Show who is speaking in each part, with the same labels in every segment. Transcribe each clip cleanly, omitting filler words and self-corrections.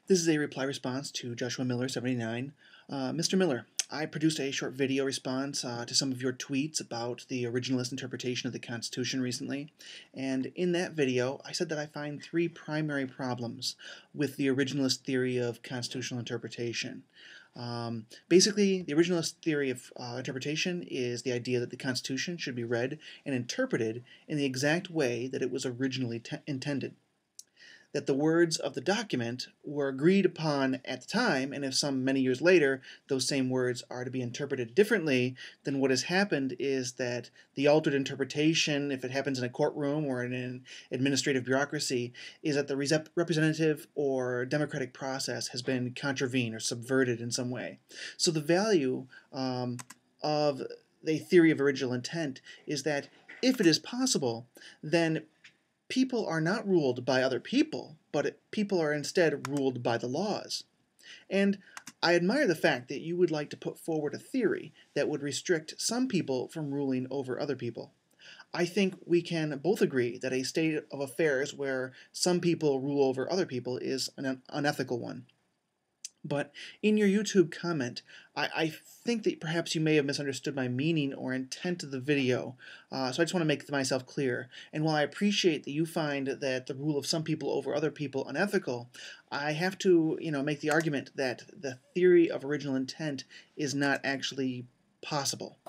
Speaker 1: This is a reply response to Joshua Miller 79. Mr. Miller, I produced a short video response to some of your tweets about the originalist interpretation of the Constitution recently, and in that video I said that I find three primary problems with the originalist theory of constitutional interpretation. Basically, the originalist theory of interpretation is the idea that the Constitution should be read and interpreted in the exact way that it was originally intended. That the words of the document were agreed upon at the time, and if some many years later those same words are to be interpreted differently, then what has happened is that the altered interpretation, if it happens in a courtroom or in an administrative bureaucracy, is that the representative or democratic process has been contravened or subverted in some way. So the value of the theory of original intent is that if it is possible, then people are not ruled by other people, but people are instead ruled by the laws. And I admire the fact that you would like to put forward a theory that would restrict some people from ruling over other people. I think we can both agree that a state of affairs where some people rule over other people is an unethical one. But in your YouTube comment, I think that perhaps you may have misunderstood my meaning or intent of the video, so I just want to make myself clear. And while I appreciate that you find that the rule of some people over other people unethical, I have to, make the argument that the theory of original intent is not actually possible.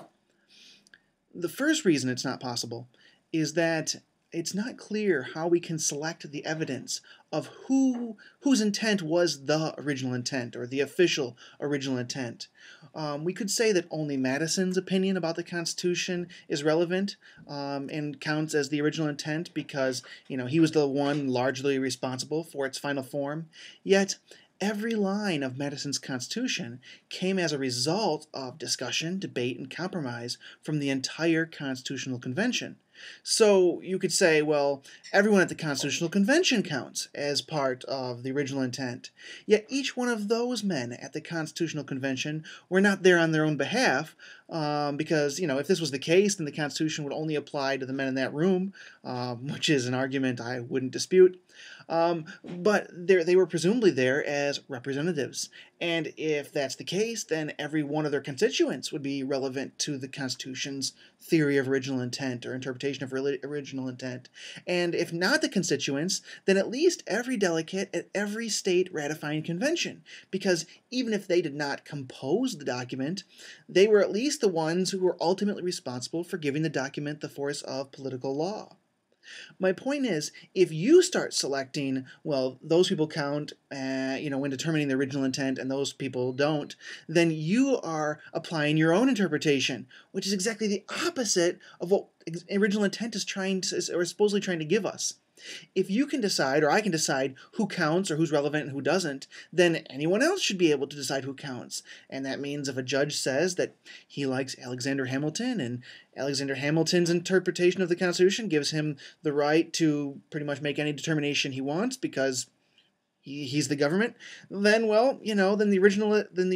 Speaker 1: The first reason it's not possible is that it's not clear how we can select the evidence of whose intent was the original intent or the official original intent. We could say that only Madison's opinion about the Constitution is relevant and counts as the original intent because he was the one largely responsible for its final form. Yet every line of Madison's Constitution came as a result of discussion, debate, and compromise from the entire Constitutional Convention. So you could say, well, everyone at the Constitutional Convention counts as part of the original intent. Yet each one of those men at the Constitutional Convention were not there on their own behalf because, if this was the case, then the Constitution would only apply to the men in that room, which is an argument I wouldn't dispute. But they were presumably there as representatives. And if that's the case, then every one of their constituents would be relevant to the Constitution's theory of original intent or interpretation of original intent. And if not the constituents, then at least every delegate at every state ratifying convention. Because even if they did not compose the document, they were at least the ones who were ultimately responsible for giving the document the force of political law. My point is, if you start selecting, well, those people count, when determining the original intent and those people don't, then you are applying your own interpretation, which is exactly the opposite of what original intent is supposedly trying to give us. If you can decide, or I can decide, who counts or who's relevant and who doesn't, then anyone else should be able to decide who counts. And that means if a judge says that he likes Alexander Hamilton, and Alexander Hamilton's interpretation of the Constitution gives him the right to pretty much make any determination he wants because he's the government, then, then the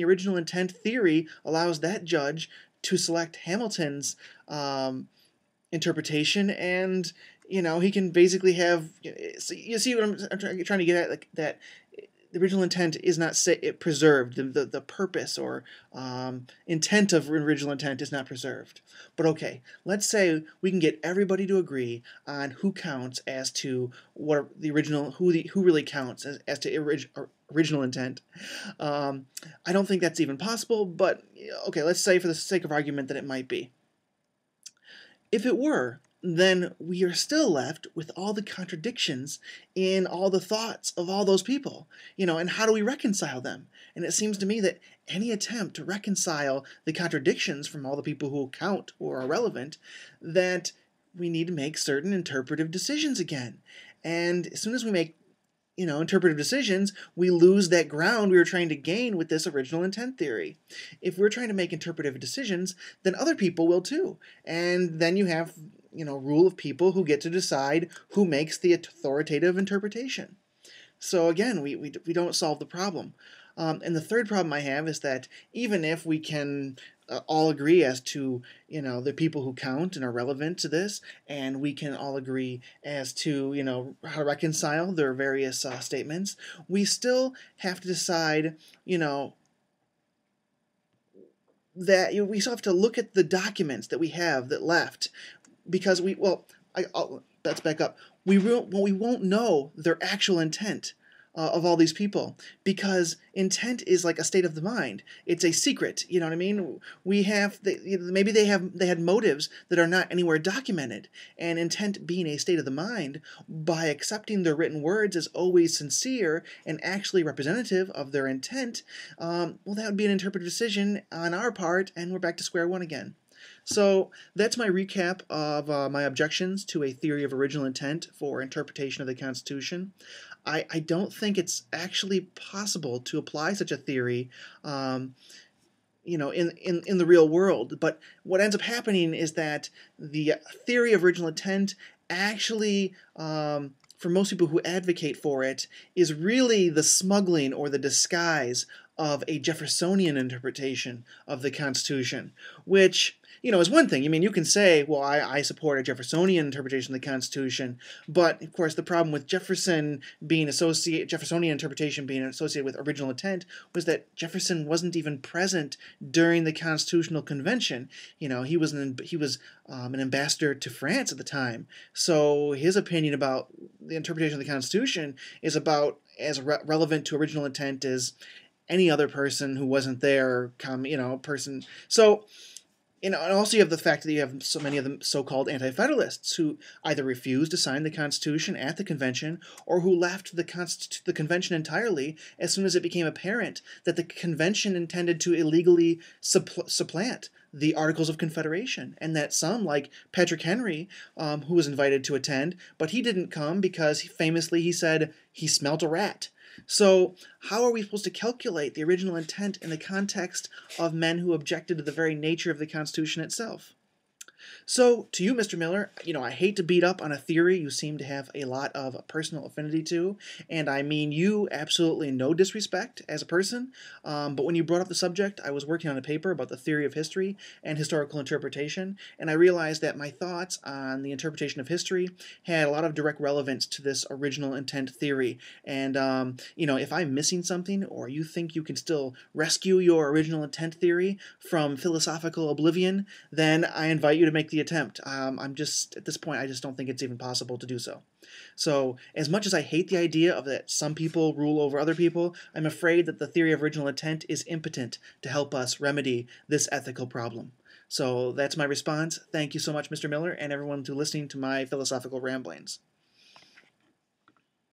Speaker 1: original intent theory allows that judge to select Hamilton's interpretation, and he can basically have. You see what I'm trying to get at? Like that, the original intent is not preserved. The purpose or intent of original intent is not preserved. But okay, let's say we can get everybody to agree on who counts as to what the original, who really counts as to original intent. I don't think that's even possible. But okay, let's say for the sake of argument that it might be. If it were, then we are still left with all the contradictions in all the thoughts of all those people, and how do we reconcile them? And it seems to me that any attempt to reconcile the contradictions from all the people who count or are relevant, that we need to make certain interpretive decisions again. And as soon as we make interpretive decisions, we lose that ground we were trying to gain with this original intent theory. If we're trying to make interpretive decisions, then other people will too. And then you have, rule of people who get to decide who makes the authoritative interpretation. So again, we don't solve the problem. And the third problem I have is that even if we can all agree as to, the people who count and are relevant to this, and we can all agree as to, how to reconcile their various statements. We still have to decide, that we still have to look at the documents that we have that left, because let's back up. We won't know their actual intent of all these people, because intent is like a state of the mind. It's a secret. You know what I mean? Maybe they had motives that are not anywhere documented, and intent being a state of the mind, by accepting their written words as always sincere and actually representative of their intent, that would be an interpretive decision on our part, and we're back to square one again. So that's my recap of my objections to a theory of original intent for interpretation of the Constitution. I don't think it's actually possible to apply such a theory, in the real world. But what ends up happening is that the theory of original intent actually, for most people who advocate for it, is really the smuggling or the disguise of a Jeffersonian interpretation of the Constitution, which, is one thing. I mean, you can say, well, I support a Jeffersonian interpretation of the Constitution, but, of course, the problem with Jeffersonian interpretation being associated with original intent was that Jefferson wasn't even present during the Constitutional Convention. He was an ambassador to France at the time, so his opinion about the interpretation of the Constitution is about as relevant to original intent as any other person who wasn't there, person. So, and also you have the fact that you have so many of the so-called anti-federalists who either refused to sign the Constitution at the convention, or who left the convention entirely as soon as it became apparent that the convention intended to illegally supplant the Articles of Confederation, and that some, like Patrick Henry, who was invited to attend, but he didn't come because he said he smelt a rat. So how are we supposed to calculate the original intent in the context of men who objected to the very nature of the Constitution itself? So, to you, Mr. Miller, I hate to beat up on a theory you seem to have a lot of personal affinity to, and I mean you absolutely no disrespect as a person, but when you brought up the subject, I was working on a paper about the theory of history and historical interpretation, and I realized that my thoughts on the interpretation of history had a lot of direct relevance to this original intent theory, and, if I'm missing something, or you think you can still rescue your original intent theory from philosophical oblivion, then I invite you to make the attempt. At this point, I just don't think it's even possible to do so. So, as much as I hate the idea of that some people rule over other people, I'm afraid that the theory of original intent is impotent to help us remedy this ethical problem. So that's my response. Thank you so much, Mr. Miller, and everyone, to listening to my philosophical ramblings.